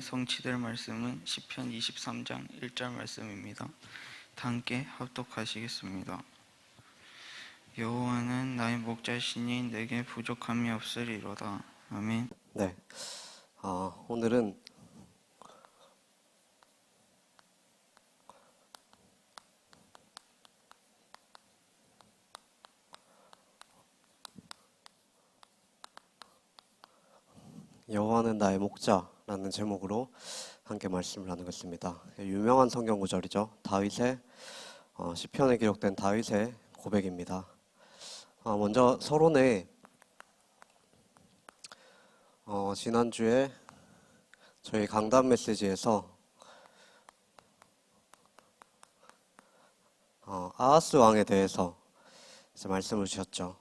성취될 말씀은 시편 23장 1절 말씀입니다. 다 함께 합독하시겠습니다. 여호와는 나의 목자시니 내게 부족함이 없으리로다. 아멘. 네, 오늘은 여호와는 나의 목자라는 제목으로 함께 말씀을 나누겠습니다. 유명한 성경 구절이죠. 다윗의 시편에 기록된 다윗의 고백입니다. 먼저 서론에 지난주에 저희 강단 메시지에서 아하스 왕에 대해서 이제 말씀을 주셨죠.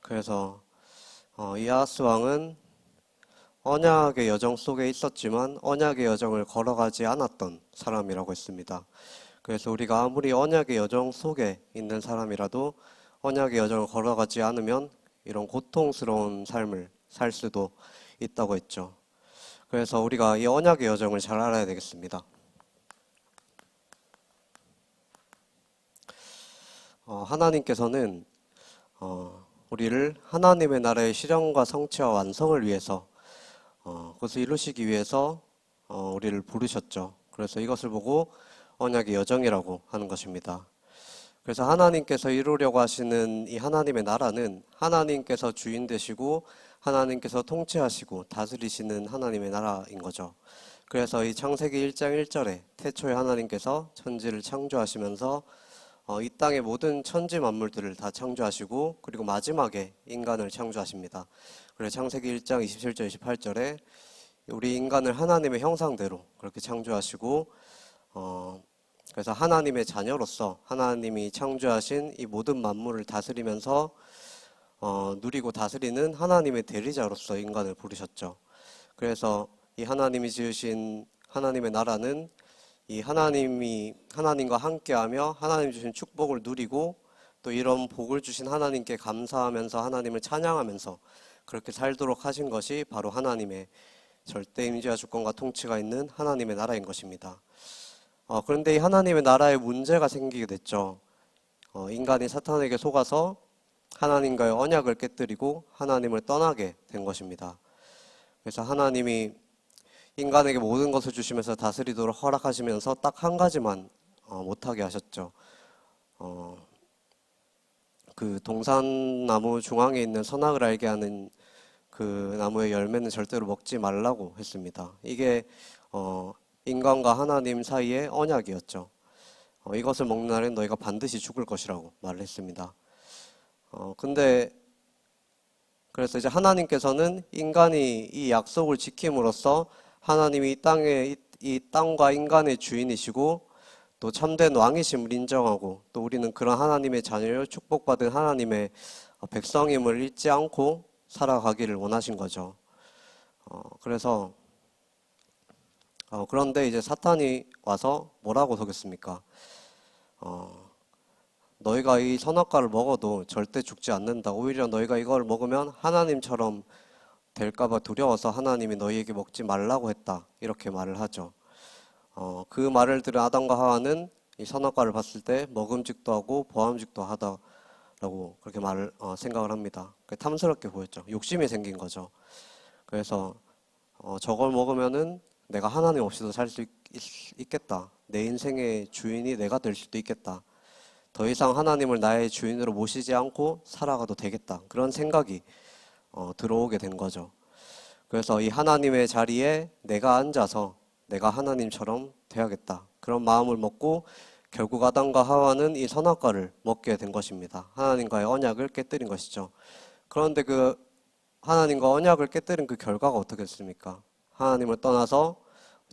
그래서 이 아하스 왕은 언약의 여정 속에 있었지만 언약의 여정을 걸어가지 않았던 사람이라고 했습니다. 그래서 우리가 아무리 언약의 여정 속에 있는 사람이라도 언약의 여정을 걸어가지 않으면 이런 고통스러운 삶을 살 수도 있다고 했죠. 그래서 우리가 이 언약의 여정을 잘 알아야 되겠습니다. 하나님께서는 우리를 하나님의 나라의 실현과 성취와 완성을 위해서 그것을 이루시기 위해서 우리를 부르셨죠. 그래서 이것을 보고 언약의 여정이라고 하는 것입니다. 그래서 하나님께서 이루려고 하시는 이 하나님의 나라는 하나님께서 주인 되시고 하나님께서 통치하시고 다스리시는 하나님의 나라인 거죠. 그래서 이 창세기 1장 1절에 태초에 하나님께서 천지를 창조하시면서 이 땅의 모든 천지 만물들을 다 창조하시고 그리고 마지막에 인간을 창조하십니다. 그래서 창세기 1장 27절 28절에 우리 인간을 하나님의 형상대로 그렇게 창조하시고 그래서 하나님의 자녀로서 하나님이 창조하신 이 모든 만물을 다스리면서 누리고 다스리는 하나님의 대리자로서 인간을 부르셨죠. 그래서 이 하나님이 지으신 하나님의 나라는 이 하나님과 함께하며 하나님 주신 축복을 누리고 또 이런 복을 주신 하나님께 감사하면서 하나님을 찬양하면서 그렇게 살도록 하신 것이 바로 하나님의 절대 임재와 주권과 통치가 있는 하나님의 나라인 것입니다. 그런데 이 하나님의 나라에 문제가 생기게 됐죠. 인간이 사탄에게 속아서 하나님과의 언약을 깨뜨리고 하나님을 떠나게 된 것입니다. 그래서 하나님이 인간에게 모든 것을 주시면서 다스리도록 허락하시면서 딱 한 가지만 못하게 하셨죠. 그 동산나무 중앙에 있는 선악을 알게 하는 그 나무의 열매는 절대로 먹지 말라고 했습니다. 이게 인간과 하나님 사이의 언약이었죠. 이것을 먹는 날엔 너희가 반드시 죽을 것이라고 말을 했습니다. 근데 그래서 이제 하나님께서는 인간이 이 약속을 지킴으로써 하나님이 이 땅과 인간의 주인이시고 또 참된 왕이심을 인정하고 또 우리는 그런 하나님의 자녀요 축복받은 하나님의 백성임을 잊지 않고 살아가기를 원하신 거죠. 그래서 그런데 이제 사탄이 와서 뭐라고 속였습니까? 너희가 이 선악과를 먹어도 절대 죽지 않는다. 오히려 너희가 이걸 먹으면 하나님처럼 될까봐 두려워서 하나님이 너희에게 먹지 말라고 했다. 이렇게 말을 하죠. 그 말을 들은 아담과 하와는 이 선악과를 봤을 때 먹음직도 하고 보암직도 하다라고 그렇게 생각을 합니다. 탐스럽게 보였죠. 욕심이 생긴 거죠. 그래서 저걸 먹으면은 내가 하나님 없이도 살 수 있겠다. 내 인생의 주인이 내가 될 수도 있겠다. 더 이상 하나님을 나의 주인으로 모시지 않고 살아가도 되겠다. 그런 생각이 들어오게 된 거죠. 그래서 이 하나님의 자리에 내가 앉아서 내가 하나님처럼 돼야겠다. 그런 마음을 먹고 결국 아담과 하와는 이 선악과를 먹게 된 것입니다. 하나님과의 언약을 깨뜨린 것이죠. 그런데 그 하나님과 언약을 깨뜨린 그 결과가 어떻게 됐습니까? 하나님을 떠나서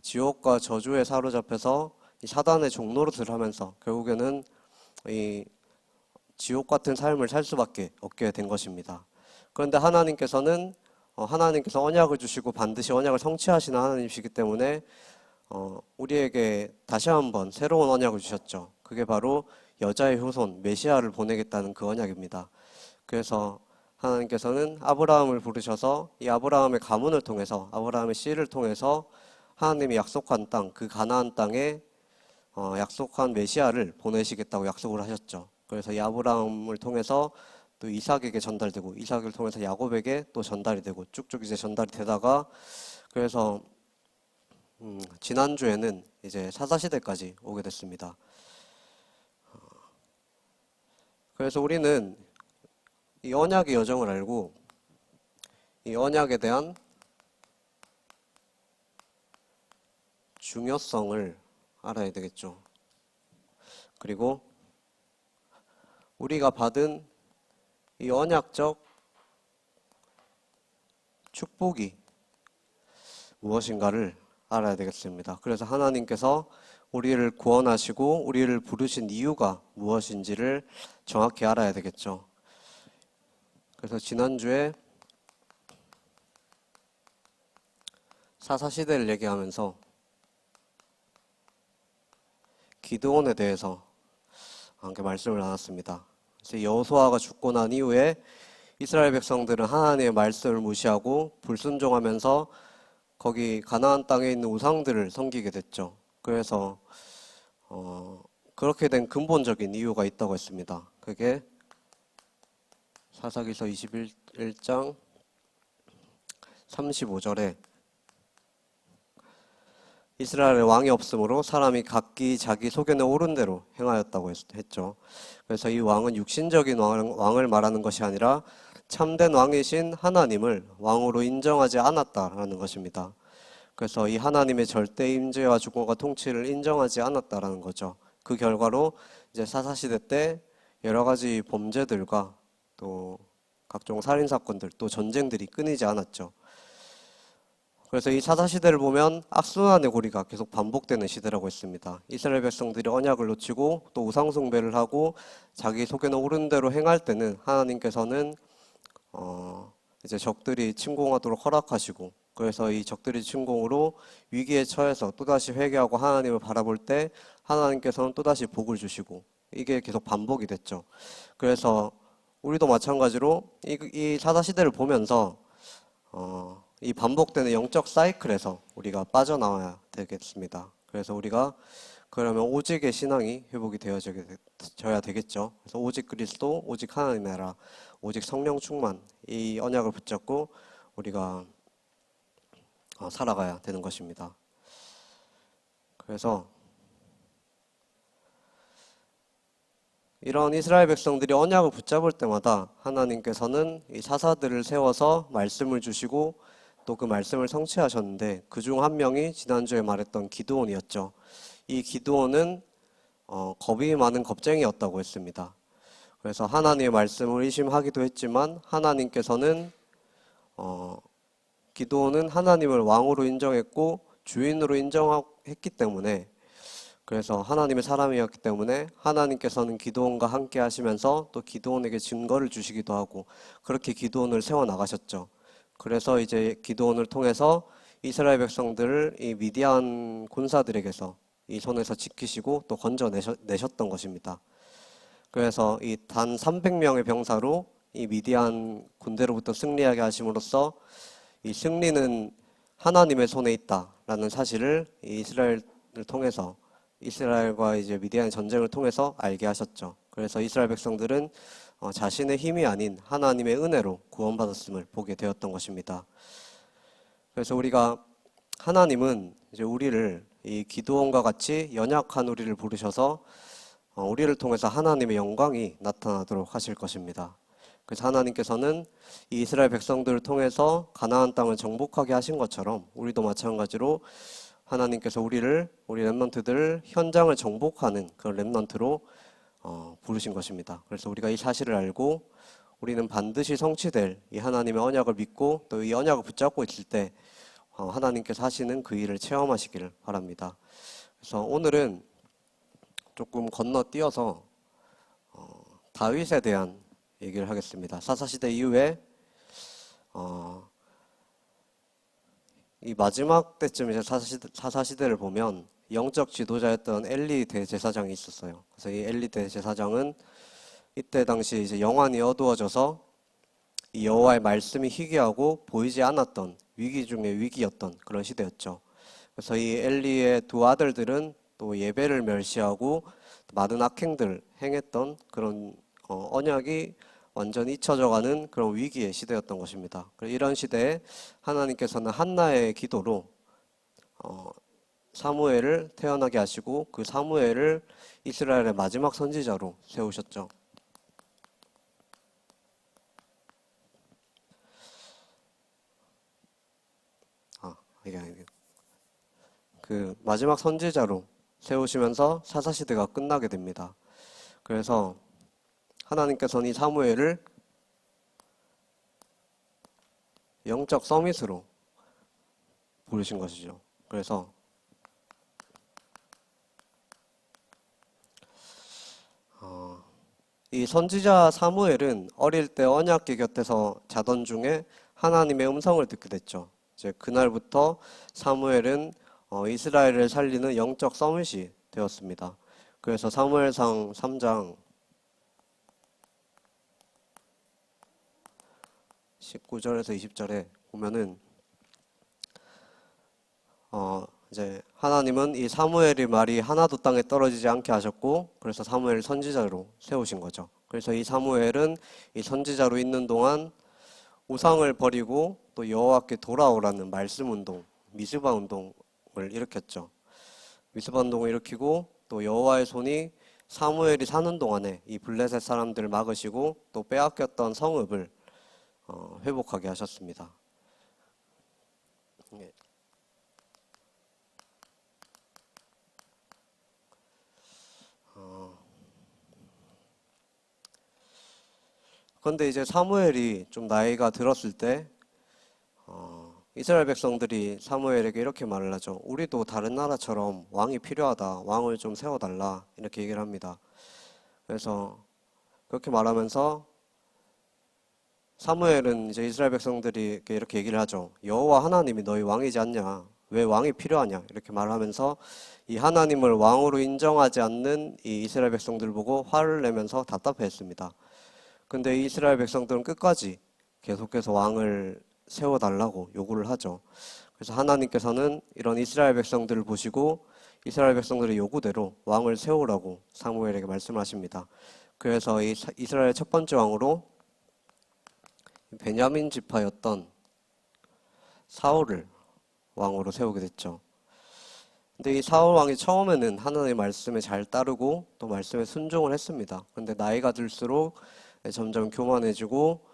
지옥과 저주에 사로잡혀서 이 사단의 종노릇을 하면서 결국에는 이 지옥 같은 삶을 살 수밖에 없게 된 것입니다. 그런데 하나님께서 언약을 주시고 반드시 언약을 성취하시는 하나님이시기 때문에 우리에게 다시 한번 새로운 언약을 주셨죠. 그게 바로 여자의 후손 메시아를 보내겠다는 그 언약입니다. 그래서 하나님께서는 아브라함을 부르셔서 이 아브라함의 가문을 통해서 아브라함의 씨를 통해서 하나님이 약속한 땅, 그 가나안 땅에 약속한 메시아를 보내시겠다고 약속을 하셨죠. 그래서 이 아브라함을 통해서 또 이삭에게 전달되고 이삭을 통해서 야곱에게 또 전달이 되고 쭉쭉 이제 전달이 되다가 그래서 지난주에는 이제 사사시대까지 오게 됐습니다. 그래서 우리는 이 언약의 여정을 알고 이 언약에 대한 중요성을 알아야 되겠죠. 그리고 우리가 받은 이 언약적 축복이 무엇인가를 알아야 되겠습니다. 그래서 하나님께서 우리를 구원하시고 우리를 부르신 이유가 무엇인지를 정확히 알아야 되겠죠. 그래서 지난주에 사사시대를 얘기하면서 기드온에 대해서 함께 말씀을 나눴습니다. 그래서 여호수아가 죽고 난 이후에 이스라엘 백성들은 하나님의 말씀을 무시하고 불순종하면서 거기 가나안 땅에 있는 우상들을 섬기게 됐죠. 그래서 그렇게 된 근본적인 이유가 있다고 했습니다. 그게 사사기서 21장 35절에 이스라엘에 왕이 없으므로 사람이 각기 자기 소견에 옳은 대로 행하였다고 했죠. 그래서 이 왕은 육신적인 왕을 말하는 것이 아니라 참된 왕이신 하나님을 왕으로 인정하지 않았다라는 것입니다. 그래서 이 하나님의 절대 임재와 주권과 통치를 인정하지 않았다라는 거죠. 그 결과로 이제 사사시대 때 여러 가지 범죄들과 또 각종 살인 사건들, 또 전쟁들이 끊이지 않았죠. 그래서 이 사사시대를 보면 악순환의 고리가 계속 반복되는 시대라고 했습니다. 이스라엘 백성들이 언약을 놓치고 또 우상숭배를 하고 자기 속에는 옳은 대로 행할 때는 하나님께서는 이제 적들이 침공하도록 허락하시고, 그래서 이 적들이 침공으로 위기에 처해서 또다시 회개하고 하나님을 바라볼 때 하나님께서는 또다시 복을 주시고, 이게 계속 반복이 됐죠. 그래서 우리도 마찬가지로 이 사사시대를 보면서 이 반복되는 영적 사이클에서 우리가 빠져나와야 되겠습니다. 그래서 우리가 그러면 오직의 신앙이 회복이 되어져야 되겠죠. 그래서 오직 그리스도, 오직 하나님 나라, 오직 성령 충만, 이 언약을 붙잡고 우리가 살아가야 되는 것입니다. 그래서 이런 이스라엘 백성들이 언약을 붙잡을 때마다 하나님께서는 이 사사들을 세워서 말씀을 주시고 또 그 말씀을 성취하셨는데, 그중 한 명이 지난주에 말했던 기드온이었죠. 이 기드온은 겁이 많은 겁쟁이였다고 했습니다. 그래서 하나님의 말씀을 의심하기도 했지만 하나님께서는 기드온은 하나님을 왕으로 인정했고 주인으로 인정했기 때문에, 그래서 하나님의 사람이었기 때문에 하나님께서는 기드온과 함께 하시면서 또 기드온에게 증거를 주시기도 하고 그렇게 기드온을 세워나가셨죠. 그래서 이제 기드온을 통해서 이스라엘 백성들을 이 미디안 군사들에게서 이 손에서 지키시고 또 건져내셨던 것입니다. 그래서 이 단 300명의 병사로 이 미디안 군대로부터 승리하게 하심으로써 이 승리는 하나님의 손에 있다라는 사실을 이 이스라엘을 통해서, 이스라엘과 이제 미디안 전쟁을 통해서 알게 하셨죠. 그래서 이스라엘 백성들은 자신의 힘이 아닌 하나님의 은혜로 구원받았음을 보게 되었던 것입니다. 그래서 우리가 하나님은 이제 우리를 이 기드온과 같이 연약한 우리를 부르셔서 우리를 통해서 하나님의 영광이 나타나도록 하실 것입니다. 그래서 하나님께서는 이 이스라엘 백성들을 통해서 가나안 땅을 정복하게 하신 것처럼 우리도 마찬가지로 하나님께서 우리 렘넌트들을 현장을 정복하는 그런 렘넌트로 부르신 것입니다. 그래서 우리가 이 사실을 알고 우리는 반드시 성취될 이 하나님의 언약을 믿고 또 이 언약을 붙잡고 있을 때 하나님께서 하시는 그 일을 체험하시기를 바랍니다. 그래서 오늘은 조금 건너뛰어서 다윗에 대한 얘기를 하겠습니다. 사사시대 이후에 이 마지막 때쯤 이제 사사시대를 보면 영적 지도자였던 엘리 대제사장이 있었어요. 그래서 이 엘리 대제사장은 이때 당시 이제 영안이 어두워져서 이 여호와의 말씀이 희귀하고 보이지 않았던 위기 중의 위기였던 그런 시대였죠. 그래서 이 엘리의 두 아들들은 또 예배를 멸시하고 많은 악행들 행했던 그런 언약이 완전히 잊혀져가는 그런 위기의 시대였던 것입니다. 이런 시대에 하나님께서는 한나의 기도로 사무엘을 태어나게 하시고 그 사무엘을 이스라엘의 마지막 선지자로 세우셨죠. 이게 아니에요. 그 마지막 선지자로 세우시면서 사사시대가 끝나게 됩니다. 그래서 하나님께서는 이 사무엘을 영적 서밋으로 부르신 것이죠. 그래서 이 선지자 사무엘은 어릴 때 언약궤 곁에서 자던 중에 하나님의 음성을 듣게 됐죠. 이제 그날부터 사무엘은 이스라엘을 살리는 영적 서밋이 되었습니다. 그래서 사무엘상 3장 19절에서 20절에 보면은 이제 하나님은 이 사무엘의 말이 하나도 땅에 떨어지지 않게 하셨고 그래서 사무엘을 선지자로 세우신 거죠. 그래서 이 사무엘은 이 선지자로 있는 동안 우상을 버리고 또 여호와께 돌아오라는 말씀 운동, 미스바 운동을 일으켰죠. 미스바 운동을 일으키고 또 여호와의 손이 사무엘이 사는 동안에 이 블레셋 사람들을 막으시고 또 빼앗겼던 성읍을 회복하게 하셨습니다. 그런데 이제 사무엘이 좀 나이가 들었을 때 이스라엘 백성들이 사무엘에게 이렇게 말을 하죠. 우리도 다른 나라처럼 왕이 필요하다. 왕을 좀 세워달라. 이렇게 얘기를 합니다. 그래서 그렇게 말하면서 사무엘은 이제 이스라엘 백성들이 이렇게 얘기를 하죠. 여호와 하나님이 너희 왕이지 않냐? 왜 왕이 필요하냐? 이렇게 말하면서 이 하나님을 왕으로 인정하지 않는 이 이스라엘 백성들 보고 화를 내면서 답답해했습니다. 근데 이스라엘 백성들은 끝까지 계속해서 왕을 세워달라고 요구를 하죠. 그래서 하나님께서는 이런 이스라엘 백성들을 보시고 이스라엘 백성들의 요구대로 왕을 세우라고 사무엘에게 말씀하십니다. 그래서 이 이스라엘 첫 번째 왕으로 베냐민 지파였던 사울을 왕으로 세우게 됐죠. 근데 이 사울 왕이 처음에는 하나님의 말씀에 잘 따르고 또 말씀에 순종을 했습니다. 근데 나이가 들수록 점점 교만해지고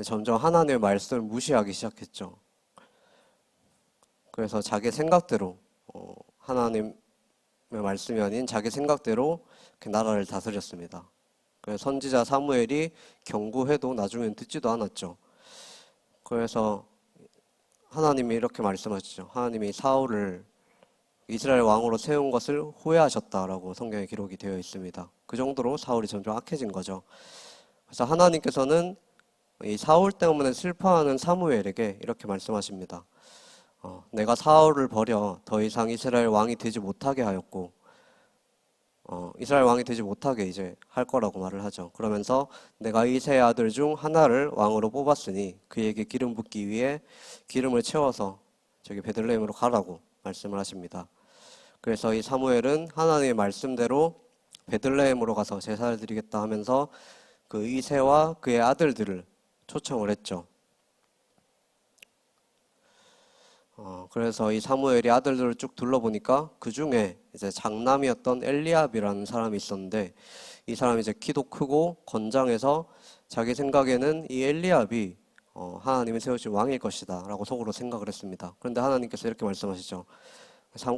점점 하나님의 말씀을 무시하기 시작했죠. 그래서 자기 생각대로 하나님의 말씀이 아닌 자기 생각대로 나라를 다스렸습니다. 그래서 선지자 사무엘이 경고해도 나중엔 듣지도 않았죠. 그래서 하나님이 이렇게 말씀하시죠. 하나님이 사울을 이스라엘 왕으로 세운 것을 후회하셨다라고 성경에 기록이 되어 있습니다. 그 정도로 사울이 점점 악해진 거죠. 그래서 하나님께서는 이 사울 때문에 슬퍼하는 사무엘에게 이렇게 말씀하십니다. 내가 사울을 버려 더 이상 이스라엘 왕이 되지 못하게 하였고 이스라엘 왕이 되지 못하게 이제 할 거라고 말을 하죠. 그러면서 내가 이 세 아들 중 하나를 왕으로 뽑았으니 그에게 기름 붓기 위해 기름을 채워서 저기 베들레헴으로 가라고 말씀을 하십니다. 그래서 이 사무엘은 하나님의 말씀대로 베들레헴으로 가서 제사를 드리겠다 하면서 그 이새와 그의 아들들을 초청을 했죠. 그래서 이 사무엘이 아들들을 쭉 둘러보니까 그 중에 이제 장남이었던 엘리압이라는 사람이 있었는데 이 사람이 이제 키도 크고 건장해서 자기 생각에는 이 엘리압이 하나님이 세우신 왕일 것이다 라고 속으로 생각을 했습니다. 그런데 하나님께서 이렇게 말씀하시죠.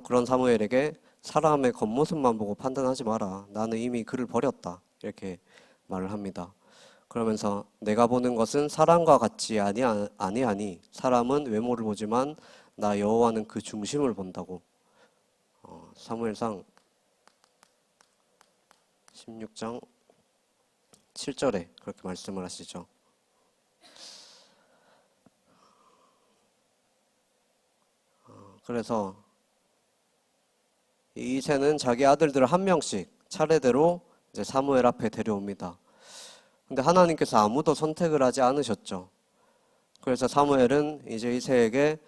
그런 사무엘에게 사람의 겉모습만 보고 판단하지 마라. 나는 이미 그를 버렸다. 이렇게 말을 합니다. 그러면서 내가 보는 것은 사람과 같이 아니하니 사람은 외모를 보지만 나 여호와는 그 중심을 본다고 사무엘상 16장 7절에 그렇게 말씀을 하시죠. 그래서 이새는 자기 아들들을 한 명씩 차례대로 이제 사무엘 앞에 데려옵니다. 근데 하나님께서 아무도 선택을 하지 않으셨죠. 그래서 사무엘은 이제 이새에게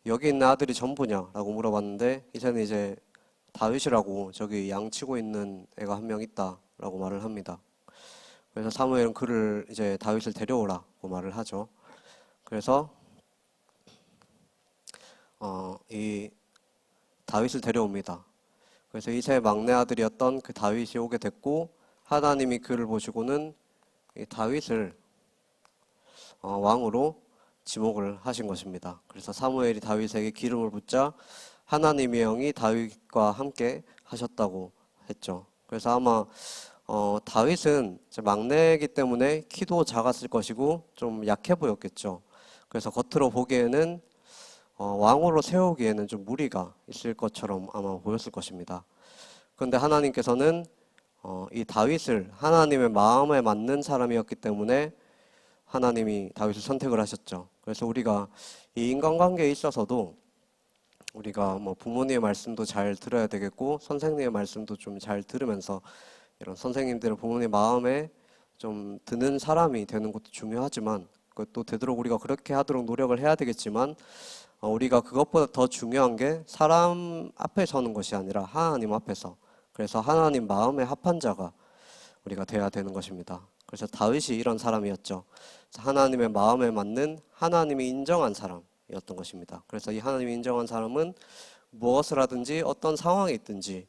여기 있는 아들이 전부냐라고 물어봤는데 이제는 이제 다윗이라고 저기 양 치고 있는 애가 한 명 있다라고 말을 합니다. 그래서 사무엘은 그를 이제 다윗을 데려오라고 말을 하죠. 그래서 이 다윗을 데려옵니다. 그래서 이세의 막내 아들이었던 그 다윗이 오게 됐고 하나님이 그를 보시고는 이 다윗을 왕으로 지목을 하신 것입니다. 그래서 사무엘이 다윗에게 기름을 붓자 하나님의 영이 다윗과 함께 하셨다고 했죠. 그래서 아마 다윗은 이제 막내이기 때문에 키도 작았을 것이고 좀 약해 보였겠죠. 그래서 겉으로 보기에는 왕으로 세우기에는 좀 무리가 있을 것처럼 아마 보였을 것입니다. 그런데 하나님께서는 이 다윗을 하나님의 마음에 맞는 사람이었기 때문에 하나님이 다윗을 선택을 하셨죠. 그래서 우리가 이 인간관계에 있어서도 우리가 뭐 부모님의 말씀도 잘 들어야 되겠고 선생님의 말씀도 좀 잘 들으면서 이런 선생님들은 부모님 마음에 좀 드는 사람이 되는 것도 중요하지만 또 되도록 우리가 그렇게 하도록 노력을 해야 되겠지만 우리가 그것보다 더 중요한 게 사람 앞에 서는 것이 아니라 하나님 앞에서 그래서 하나님 마음에 합한 자가 우리가 돼야 되는 것입니다. 그래서 다윗이 이런 사람이었죠. 하나님의 마음에 맞는 하나님이 인정한 사람이었던 것입니다. 그래서 이 하나님이 인정한 사람은 무엇을 하든지 어떤 상황에 있든지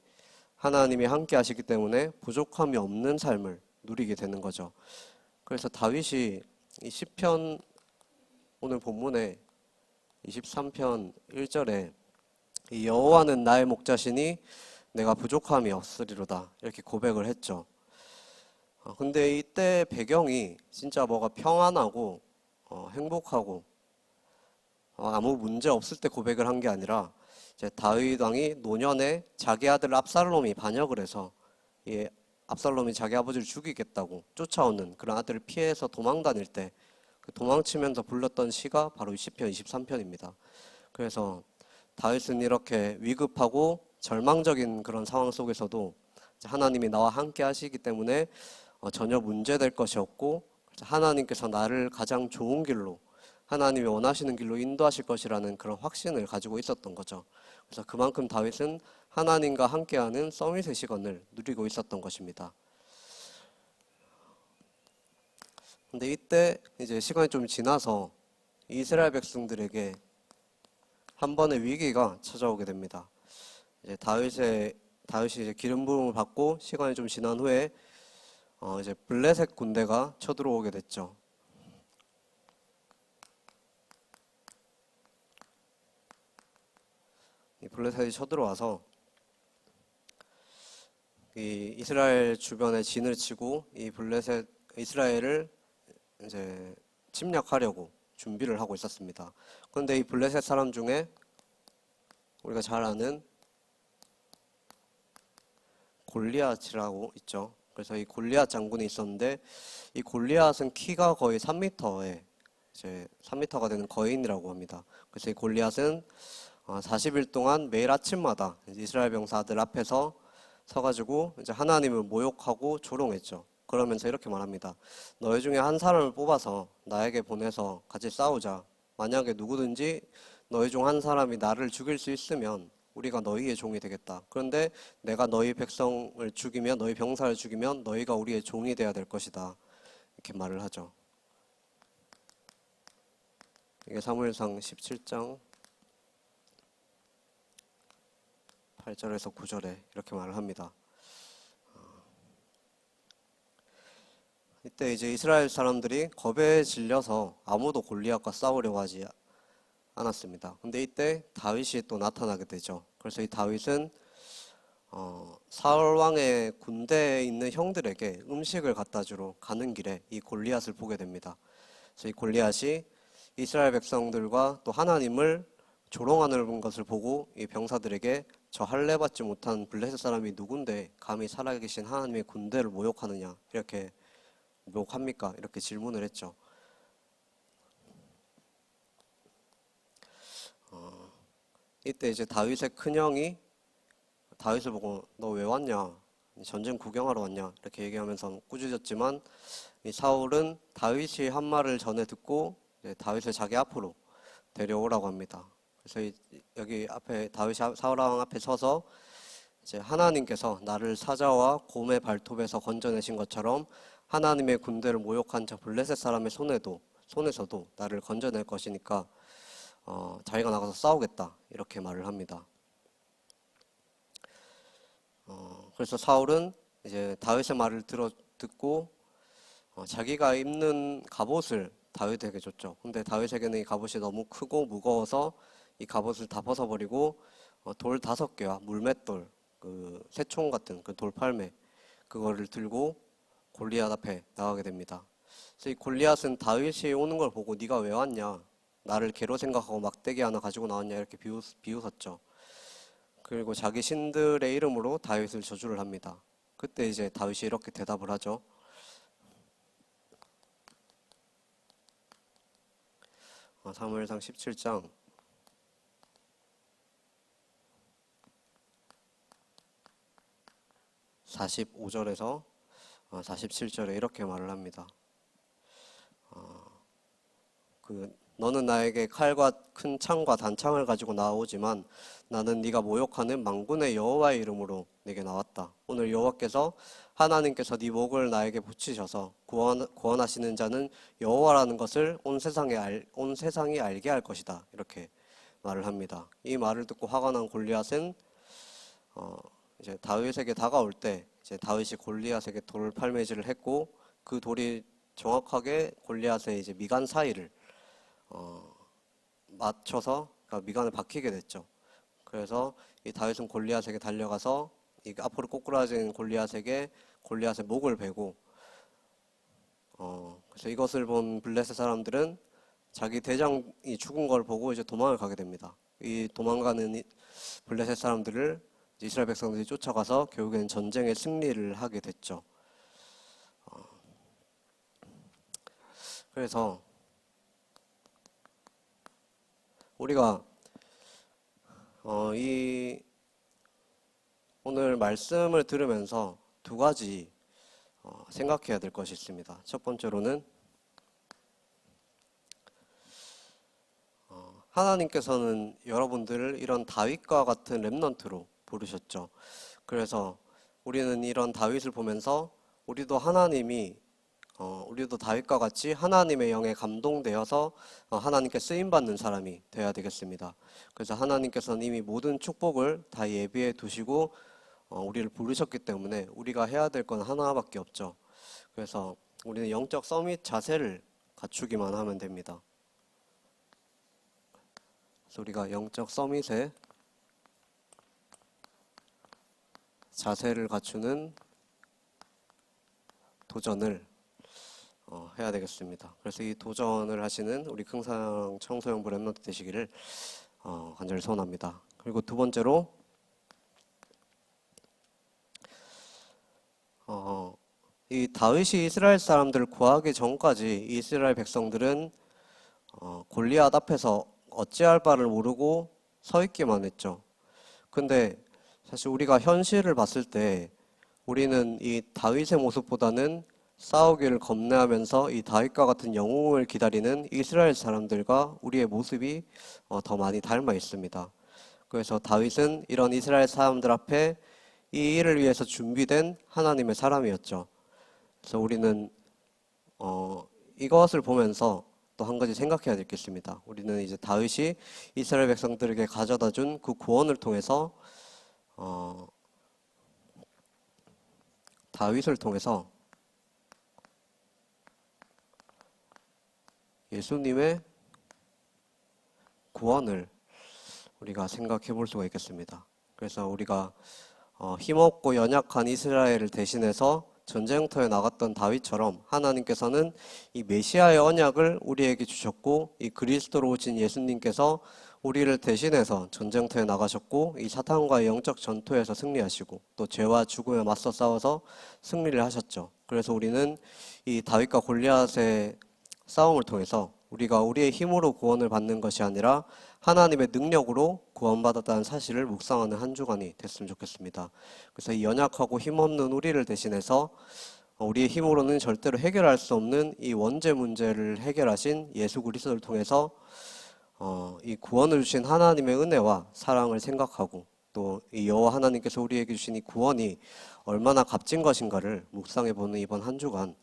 하나님이 함께 하시기 때문에 부족함이 없는 삶을 누리게 되는 거죠. 그래서 다윗이 이 시편 오늘 본문에 23편 1절에 이 여호와는 나의 목자시니 내가 부족함이 없으리로다 이렇게 고백을 했죠. 근데 이때 배경이 진짜 뭐가 평안하고 행복하고 아무 문제 없을 때 고백을 한 게 아니라 이제 다윗 왕이 노년에 자기 아들 압살롬이 반역을 해서 이 압살롬이 자기 아버지를 죽이겠다고 쫓아오는 그런 아들을 피해서 도망 다닐 때 그 도망치면서 불렀던 시가 바로 시편 23편입니다. 그래서 다윗은 이렇게 위급하고 절망적인 그런 상황 속에서도 하나님이 나와 함께 하시기 때문에 전혀 문제될 것이 없고 하나님께서 나를 가장 좋은 길로 하나님이 원하시는 길로 인도하실 것이라는 그런 확신을 가지고 있었던 거죠. 그래서 그만큼 다윗은 하나님과 함께하는 서밋의 시간을 누리고 있었던 것입니다. 근데 이때 이제 시간이 좀 지나서 이스라엘 백성들에게 한 번의 위기가 찾아오게 됩니다. 이제 다윗이 이제 기름 부음을 받고 시간이 좀 지난 후에 이제 블레셋 군대가 쳐들어오게 됐죠. 이 블레셋이 쳐들어와서 이 이스라엘 주변에 진을 치고 이 이스라엘을 이제 침략하려고 준비를 하고 있었습니다. 그런데 이 블레셋 사람 중에 우리가 잘 아는 골리앗이라고 있죠. 그래서 이 골리앗 장군이 있었는데 이 골리앗은 키가 거의 3m에 이제 3m가 되는 거인이라고 합니다. 그래서 이 골리앗은 40일 동안 매일 아침마다 이스라엘 병사들 앞에서 서가지고 이제 하나님을 모욕하고 조롱했죠. 그러면서 이렇게 말합니다. 너희 중에 한 사람을 뽑아서 나에게 보내서 같이 싸우자. 만약에 누구든지 너희 중 한 사람이 나를 죽일 수 있으면 우리가 너희의 종이 되겠다. 그런데 내가 너희 백성을 죽이면 너희 병사를 죽이면 너희가 우리의 종이 되어야 될 것이다. 이렇게 말을 하죠. 이게 사무엘상 17장 8절에서 9절에 이렇게 말을 합니다. 이때 이제 이스라엘 사람들이 겁에 질려서 아무도 골리앗과 싸우려고 하지 않았습니다. 근데 이때 다윗이 또 나타나게 되죠. 그래서 이 다윗은 사울 왕의 군대에 있는 형들에게 음식을 갖다 주러 가는 길에 이 골리앗을 보게 됩니다. 그래서 이 골리앗이 이스라엘 백성들과 또 하나님을 조롱하는 것을 보고 이 병사들에게 저 할례 받지 못한 블레셋 사람이 누군데 감히 살아계신 하나님의 군대를 모욕하느냐 이렇게 모욕합니까? 이렇게 질문을 했죠. 이때 이제 다윗의 큰형이 다윗을 보고 너 왜 왔냐? 전쟁 구경하러 왔냐? 이렇게 얘기하면서 꾸짖었지만 이 사울은 다윗이 한 말을 전에 듣고 다윗을 자기 앞으로 데려오라고 합니다. 그래서 여기 앞에 다윗이 사울 왕 앞에 서서 이제 하나님께서 나를 사자와 곰의 발톱에서 건져내신 것처럼 하나님의 군대를 모욕한 자 블레셋 사람의 손에서도 나를 건져낼 것이니까 자기가 나가서 싸우겠다 이렇게 말을 합니다. 그래서 사울은 이제 다윗의 말을 듣고 자기가 입는 갑옷을 다윗에게 줬죠. 근데 다윗에게는 이 갑옷이 너무 크고 무거워서 이 갑옷을 다 벗어버리고 돌 5개와 물맷돌, 그 새총 같은 그 돌팔매 그거를 들고 골리앗 앞에 나가게 됩니다. 그래서 이 골리앗은 다윗이 오는 걸 보고 네가 왜 왔냐? 나를 개로 생각하고 막대기 하나 가지고 나왔냐? 이렇게 비웃었죠. 그리고 자기 신들의 이름으로 다윗을 저주를 합니다. 그때 이제 다윗이 이렇게 대답을 하죠. 사무엘상 17장 45절에서 47절에 이렇게 말을 합니다. 너는 나에게 칼과 큰 창과 단창을 가지고 나오지만 나는 네가 모욕하는 만군의 여호와의 이름으로 내게 나왔다. 오늘 여호와께서 하나님께서 네 목을 나에게 붙이셔서 구원하시는 자는 여호와라는 것을 온 세상이 알게 할 것이다. 이렇게 말을 합니다. 이 말을 듣고 화가 난 골리앗은 이제 다윗에게 다가올 때 이제 다윗이 골리앗에게 돌팔매질을 했고 그 돌이 정확하게 골리앗의 이제 미간 사이를 맞춰서 그러니까 미간에 박히게 됐죠. 그래서 이 다윗은 골리앗에게 달려가서 이 앞으로 꼬꾸라진 골리앗의 목을 베고 그래서 이것을 본 블레셋 사람들은 자기 대장이 죽은 걸 보고 이제 도망을 가게 됩니다. 이 도망가는 블레셋 사람들을 이스라엘 백성들이 쫓아가서 결국에는 전쟁에 승리를 하게 됐죠. 그래서 우리가 이 오늘 말씀을 들으면서 두 가지 생각해야 될 것이 있습니다. 첫 번째로는 하나님께서는 여러분들을 이런 다윗과 같은 렘넌트로 부르셨죠. 그래서 우리는 이런 다윗을 보면서 우리도 다윗과 같이 하나님의 영에 감동되어서 하나님께 쓰임받는 사람이 되어야 되겠습니다. 그래서 하나님께서는 이미 모든 축복을 다 예비해 두시고 우리를 부르셨기 때문에 우리가 해야 될 건 하나밖에 없죠. 그래서 우리는 영적 서밋 자세를 갖추기만 하면 됩니다. 그래서 우리가 영적 서밋의 자세를 갖추는 도전을 해야 되겠습니다. 그래서 이 도전을 하시는 우리 긍상 청소년부 렘넌트 되시기를 간절히 소원합니다. 그리고 두 번째로 이 다윗이 이스라엘 사람들을 구하기 전까지 이스라엘 백성들은 골리앗 앞에서 어찌할 바를 모르고 서 있기만 했죠. 근데 사실 우리가 현실을 봤을 때 우리는 이 다윗의 모습보다는 싸우기를 겁내하면서 이 다윗과 같은 영웅을 기다리는 이스라엘 사람들과 우리의 모습이 더 많이 닮아 있습니다. 그래서 다윗은 이런 이스라엘 사람들 앞에 이 일을 위해서 준비된 하나님의 사람이었죠. 그래서 우리는 이것을 보면서 또 한 가지 생각해야 될 게 있습니다. 우리는 이제 다윗이 이스라엘 백성들에게 가져다 준 그 구원을 통해서 다윗을 통해서 예수님의 구원을 우리가 생각해 볼 수가 있겠습니다. 그래서 우리가 힘없고 연약한 이스라엘을 대신해서 전쟁터에 나갔던 다윗처럼 하나님께서는 이 메시아의 언약을 우리에게 주셨고 이 그리스도로 오신 예수님께서 우리를 대신해서 전쟁터에 나가셨고 이 사탄과의 영적 전투에서 승리하시고 또 죄와 죽음에 맞서 싸워서 승리를 하셨죠. 그래서 우리는 이 다윗과 골리앗의 싸움을 통해서 우리가 우리의 힘으로 구원을 받는 것이 아니라 하나님의 능력으로 구원받았다는 사실을 묵상하는 한 주간이 됐으면 좋겠습니다. 그래서 이 연약하고 힘없는 우리를 대신해서 우리의 힘으로는 절대로 해결할 수 없는 이 원죄 문제를 해결하신 예수 그리스도를 통해서 이 구원을 주신 하나님의 은혜와 사랑을 생각하고 또 이 여호와 하나님께서 우리에게 주신 이 구원이 얼마나 값진 것인가를 묵상해보는 이번 한 주간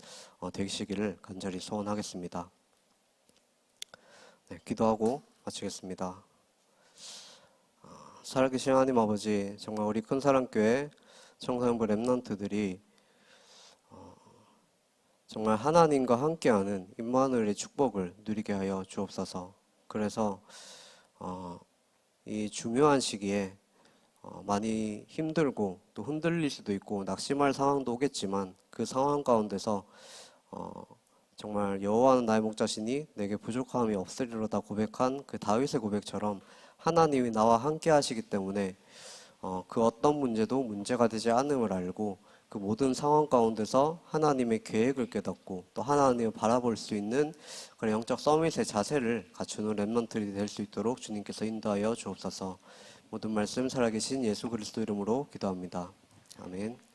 되시기를 간절히 소원하겠습니다. 네, 기도하고 마치겠습니다. 살아계신 하나님 아버지, 정말 우리 큰사랑교회 청소년부 렘넌트들이 정말 하나님과 함께하는 임마누엘의 축복을 누리게 하여 주옵소서. 그래서 이 중요한 시기에 많이 힘들고 또 흔들릴 수도 있고 낙심할 상황도 오겠지만 그 상황 가운데서 정말 여호와는 나의 목자시니 내게 부족함이 없으리로다 고백한 그 다윗의 고백처럼 하나님이 나와 함께 하시기 때문에 그 어떤 문제도 문제가 되지 않음을 알고 그 모든 상황 가운데서 하나님의 계획을 깨닫고 또 하나님을 바라볼 수 있는 그런 영적 서밋의 자세를 갖추는 렘넌트들이 될 수 있도록 주님께서 인도하여 주옵소서. 모든 말씀 살아계신 예수 그리스도 이름으로 기도합니다. 아멘.